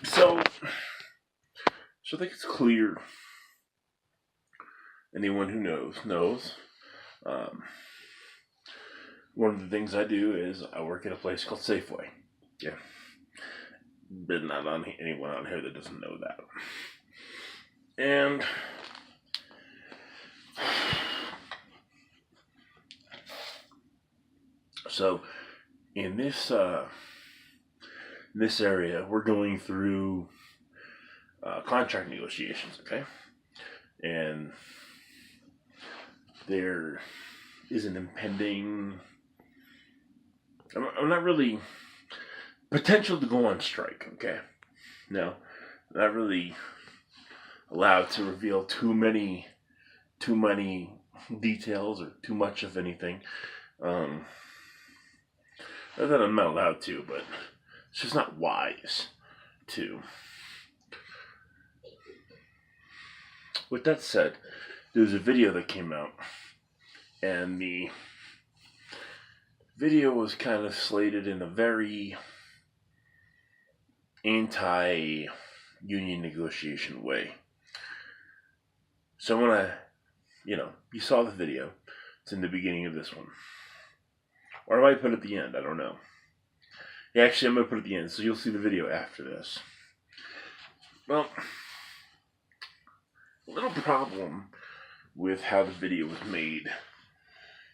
So I think it's clear. Anyone who knows. Um, One of the things I do is I work at a place called Safeway. Yeah, there's not anyone on here that doesn't know that. And so in this area, we're going through contract negotiations. Okay, and there is an impending. I'm not really potential to go on strike. Okay, no, not really allowed to reveal too many details or too much of anything. Um, not that I'm not allowed to, but it's just not wise to. With that said, there's a video that came out, and the video was kind of slated in a very anti-union negotiation way. So I want to, you saw the video. It's in the beginning of this one. Or I might put it at the end, I don't know. Yeah, actually, I'm going to put it at the end, so you'll see the video after this. Well, a little problem with how the video was made.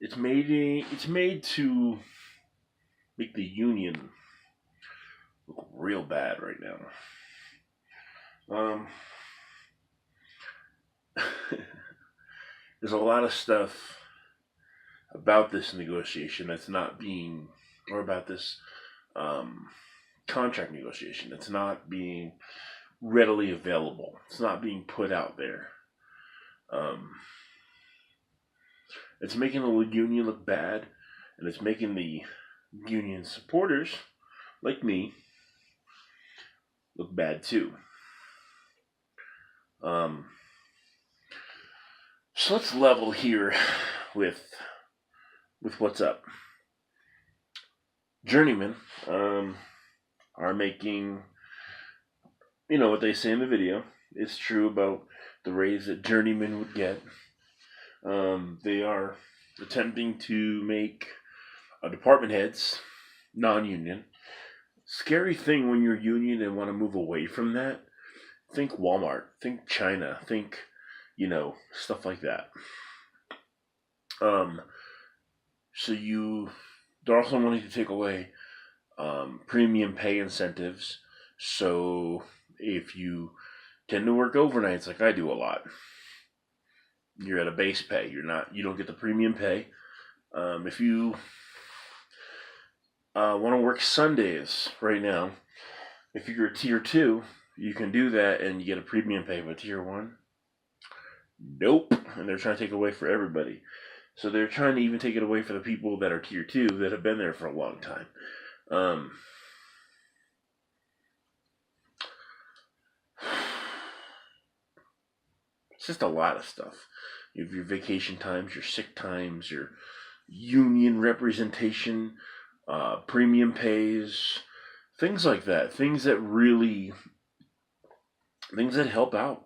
It's made to make the union look real bad right now. There's a lot of stuff about this negotiation that's not being, or about this contract negotiation that's not being readily available. It's not being put out there. It's making the union look bad, and it's making the union supporters, like me, look bad too. So let's level here with what's up. Journeymen are making, what they say in the video is true about the raise that journeymen would get. They are attempting to make department heads non-union. Scary thing when you're union and want to move away from that. Think Walmart, think China, think, stuff like that. So they're also wanting to take away premium pay incentives. So if you tend to work overnights like I do a lot, you're at a base pay. You don't get the premium pay. If you want to work Sundays right now, if you're a tier 2, you can do that and you get a premium pay. But tier 1, nope. And they're trying to take it away for everybody. So they're trying to even take it away for the people that are tier 2 that have been there for a long time. It's just a lot of stuff. You have your vacation times, your sick times, your union representation, premium pays, things like that. Things that help out.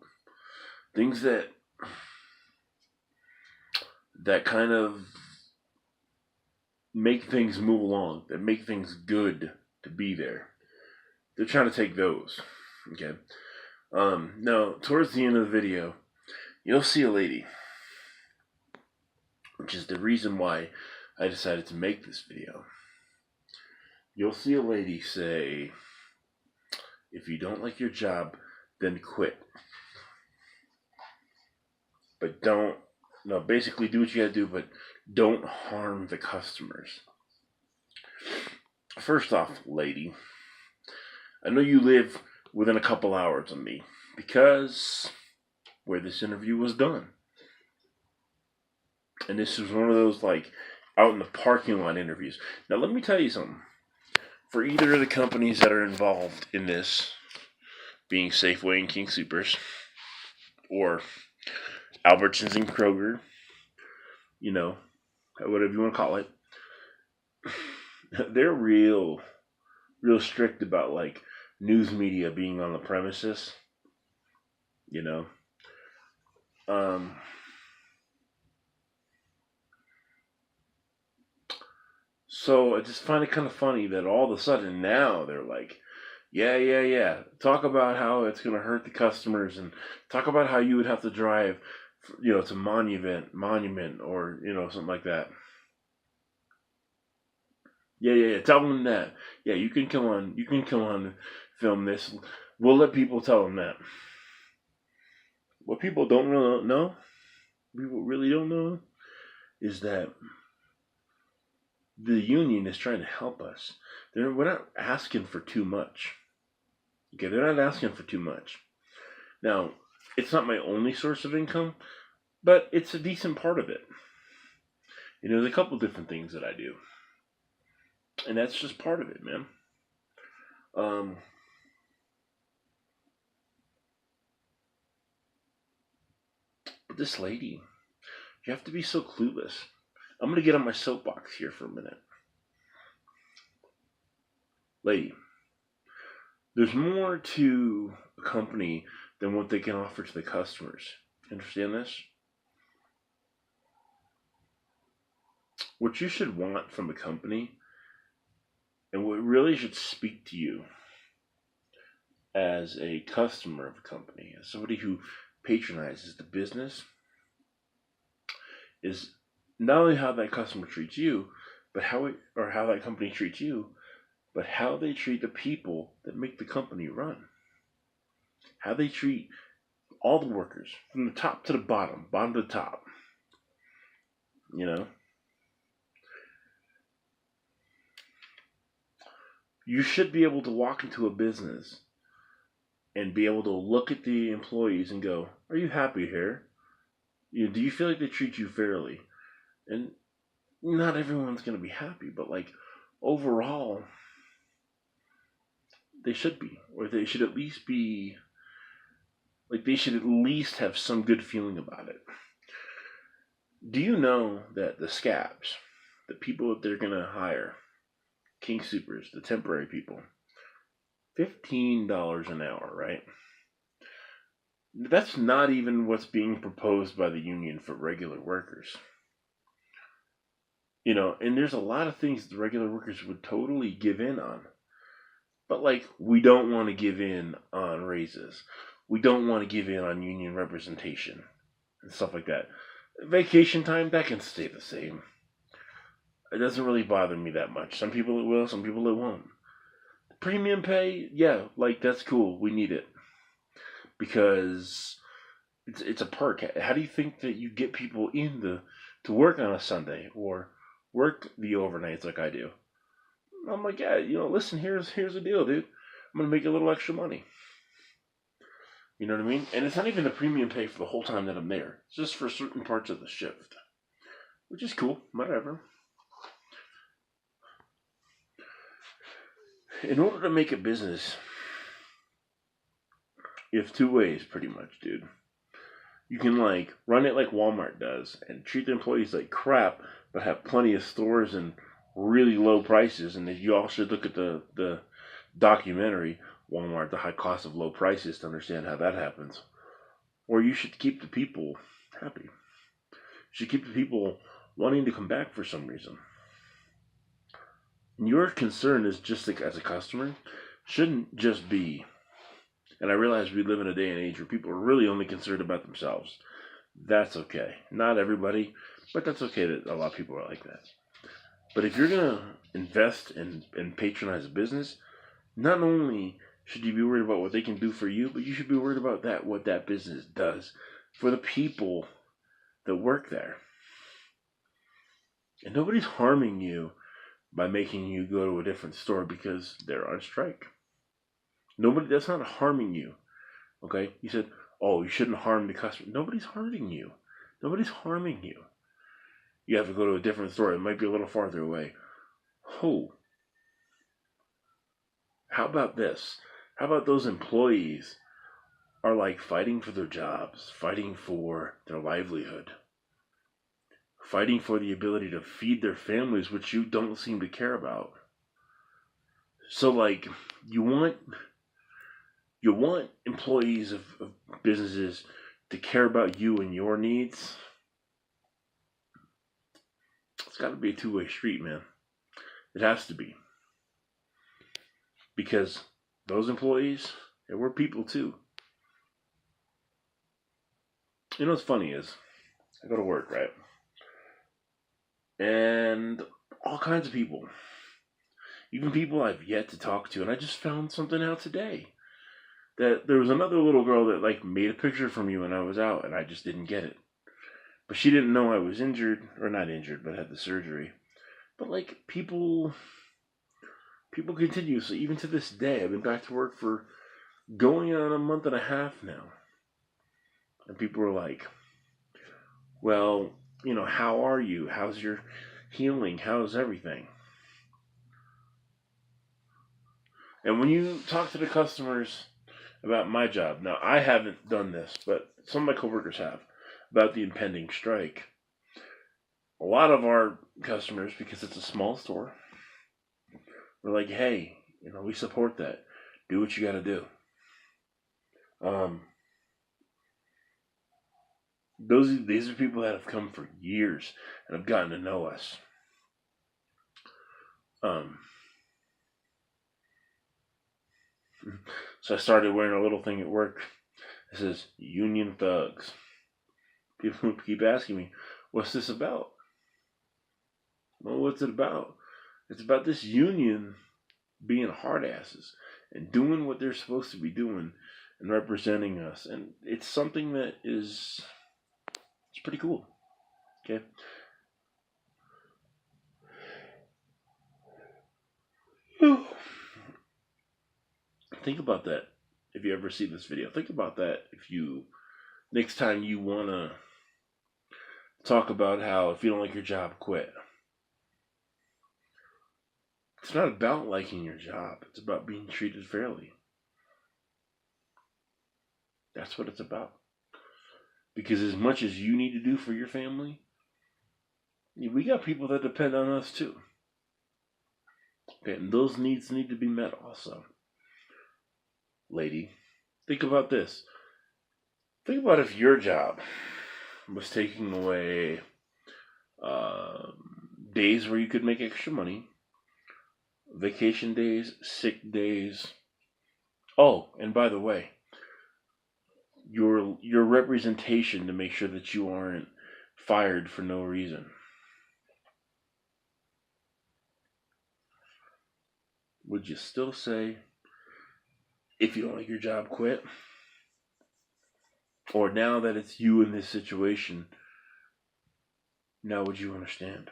Things that kind of make things move along, that make things good to be there. They're trying to take those. Okay. Now, towards the end of the video, you'll see a lady, which is the reason why I decided to make this video. You'll see a lady say, if you don't like your job, then quit. But basically do what you gotta do, but don't harm the customers. First off, lady, I know you live within a couple hours of me because where this interview was done. And this was one of those out in the parking lot interviews. Now let me tell you something. For either of the companies that are involved in this, being Safeway and King Soopers, or Albertsons and Kroger, whatever you want to call it, they're real strict about news media being on the premises, you know. Um, so I just find it kind of funny that all of a sudden now they're like, yeah, yeah, yeah. Talk about how it's going to hurt the customers, and talk about how you would have to drive, to monument, or something like that. Yeah, yeah, yeah. Tell them that. Yeah, you can come on. You can come on, and film this. We'll let people tell them that. What people don't really know, people really don't know, is that the union is trying to help us. We're not asking for too much. Okay, they're not asking for too much. Now, it's not my only source of income, but it's a decent part of it. There's a couple different things that I do, and that's just part of it, man. Um, but this lady, you have to be so clueless. I'm gonna get on my soapbox here for a minute, lady. There's more to a company than what they can offer to the customers. Understand this? What you should want from a company, and what really should speak to you as a customer of a company, as somebody who patronizes the business, is not only how that customer treats you, but how that company treats you, but how they treat the people that make the company run. How they treat all the workers from the top to the bottom, bottom to the top. You know, you should be able to walk into a business and be able to look at the employees and go, "Are you happy here? Do you feel like they treat you fairly?" And not everyone's going to be happy, but like overall, they should be, or they should at least be like they should at least have some good feeling about it. Do you know that the scabs, the people that they're going to hire, king supers, the temporary people, $15 an hour, right? That's not even what's being proposed by the union for regular workers. And there's a lot of things the regular workers would totally give in on. But like, we don't want to give in on raises. We don't want to give in on union representation and stuff like that. Vacation time, that can stay the same. It doesn't really bother me that much. Some people it will, some people it won't. Premium pay, yeah, like that's cool. We need it because it's a perk. How do you think that you get people to work on a Sunday or work the overnights like I do? I'm like, yeah, listen, here's the deal, dude. I'm gonna make a little extra money. You know what I mean? And it's not even the premium pay for the whole time that I'm there. It's just for certain parts of the shift, which is cool. Whatever. In order to make a business, you have two ways, pretty much, dude. You can like run it like Walmart does and treat the employees like crap, but have plenty of stores and really low prices. And you all should look at the documentary Walmart, the high cost of low prices, to understand how that happens. Or you should keep the people happy. You should keep the people wanting to come back for some reason. And your concern is just like as a customer shouldn't just be, and I realize we live in a day and age where people are really only concerned about themselves. That's okay. Not everybody, but that's okay that a lot of people are like that. But if you're going to invest and patronize a business, not only should you be worried about what they can do for you, but you should be worried about what that business does for the people that work there. And nobody's harming you by making you go to a different store because they're on strike. That's not harming you. Okay? You said, "Oh, you shouldn't harm the customer." Nobody's harming you. Nobody's harming you. You have to go to a different store. It might be a little farther away. Oh, how about this? How about those employees are like fighting for their jobs, fighting for their livelihood, fighting for the ability to feed their families, which you don't seem to care about. So like, you want you want employees of businesses to care about you and your needs. It's got to be a two-way street, man. It has to be. Because those employees, they were people too. You know what's funny is, I go to work, right? And all kinds of people, even people I've yet to talk to, and I just found something out today. That there was another little girl that like made a picture from you when I was out, and I just didn't get it. But she didn't know I was injured, or not injured, but had the surgery. But like people continuously, even to this day, I've been back to work for going on a month and a half now. And people are like, well, you know, how are you? How's your healing? How's everything? And when you talk to the customers about my job, now I haven't done this, but some of my coworkers have, about the impending strike. A lot of our customers, because it's a small store, we're like, hey, you know, we support that. Do what you got to do. These are people that have come for years and have gotten to know us. So I started wearing a little thing at work. It says Union Thugs. People keep asking me, what's this about? Well, what's it about? It's about this union being hard asses and doing what they're supposed to be doing and representing us. And it's something that is, it's pretty cool. Okay. Think about that if you ever see this video. Think about that if you, next time you want to talk about how if you don't like your job, quit. It's not about liking your job. It's about being treated fairly. That's what it's about. Because as much as you need to do for your family, we got people that depend on us too. Okay, and those needs need to be met also. Lady, think about this. Think about if your job was taking away days where you could make extra money, vacation days, sick days. Oh, and by the way, your representation to make sure that you aren't fired for no reason. Would you still say, if you don't like your job, quit? Or now that it's you in this situation, now would you understand?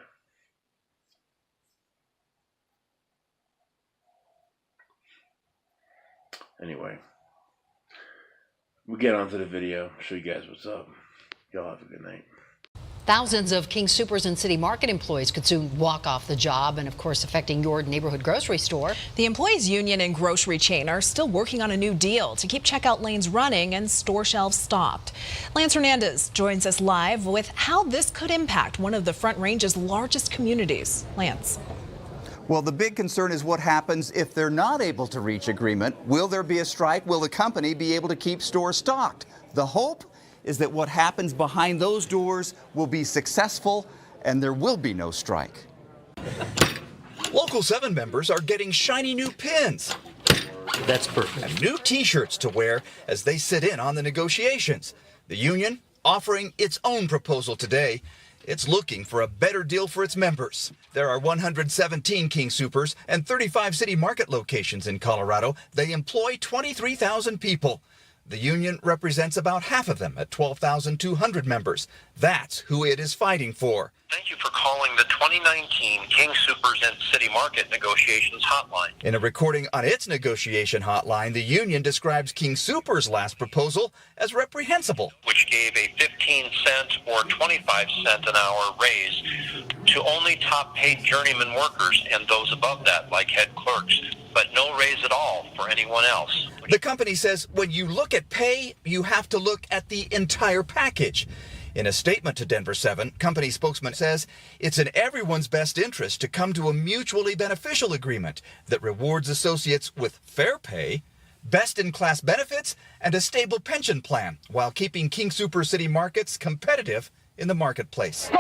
Anyway, we'll get on to the video, show you guys what's up. Y'all have a good night. Thousands of King Soopers and City Market employees could soon walk off the job, and of course affecting your neighborhood grocery store. The employees union and grocery chain are still working on a new deal to keep checkout lanes running and store shelves stocked. Lance Hernandez joins us live with how this could impact one of the Front Range's largest communities. Lance. Well, the big concern is what happens if they're not able to reach agreement. Will there be a strike? Will the company be able to keep stores stocked? The hope is that what happens behind those doors will be successful and there will be no strike. Local 7 members are getting shiny new pins. That's perfect. And new T-shirts to wear as they sit in on the negotiations. The union offering its own proposal today. It's looking for a better deal for its members. There are 117 King Soopers and 35 City Market locations in Colorado. They employ 23,000 people. The union represents about half of them at 12,200 members. That's who it is fighting for. Thank you for calling the 2019 King Soopers and City Market Negotiations Hotline. In a recording on its negotiation hotline, the union describes King Soopers' last proposal as reprehensible, which gave a 15-cent or 25-cent an hour raise to only top-paid journeyman workers and those above that, like head clerks, but no raise at all for anyone else. The company says when you look at pay, you have to look at the entire package. In a statement to Denver 7, company spokesman says it's in everyone's best interest to come to a mutually beneficial agreement that rewards associates with fair pay, best-in-class benefits, and a stable pension plan while keeping King Super City markets competitive in the marketplace.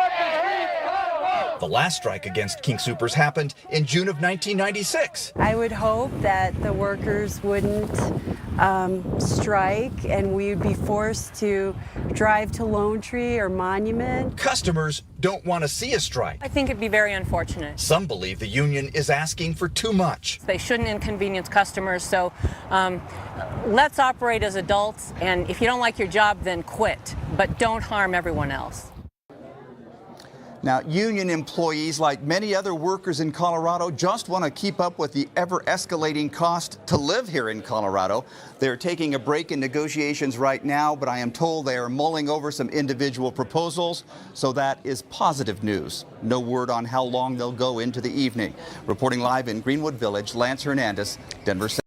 The last strike against King Supers happened in June of 1996. I would hope that the workers wouldn't strike and we would be forced to drive to Lone Tree or Monument. Customers don't want to see a strike. I think it'd be very unfortunate. Some believe the union is asking for too much. They shouldn't inconvenience customers, so let's operate as adults, and if you don't like your job, then quit, but don't harm everyone else. Now, union employees, like many other workers in Colorado, just want to keep up with the ever-escalating cost to live here in Colorado. They're taking a break in negotiations right now, but I am told they are mulling over some individual proposals, so that is positive news. No word on how long they'll go into the evening. Reporting live in Greenwood Village, Lance Hernandez, Denver.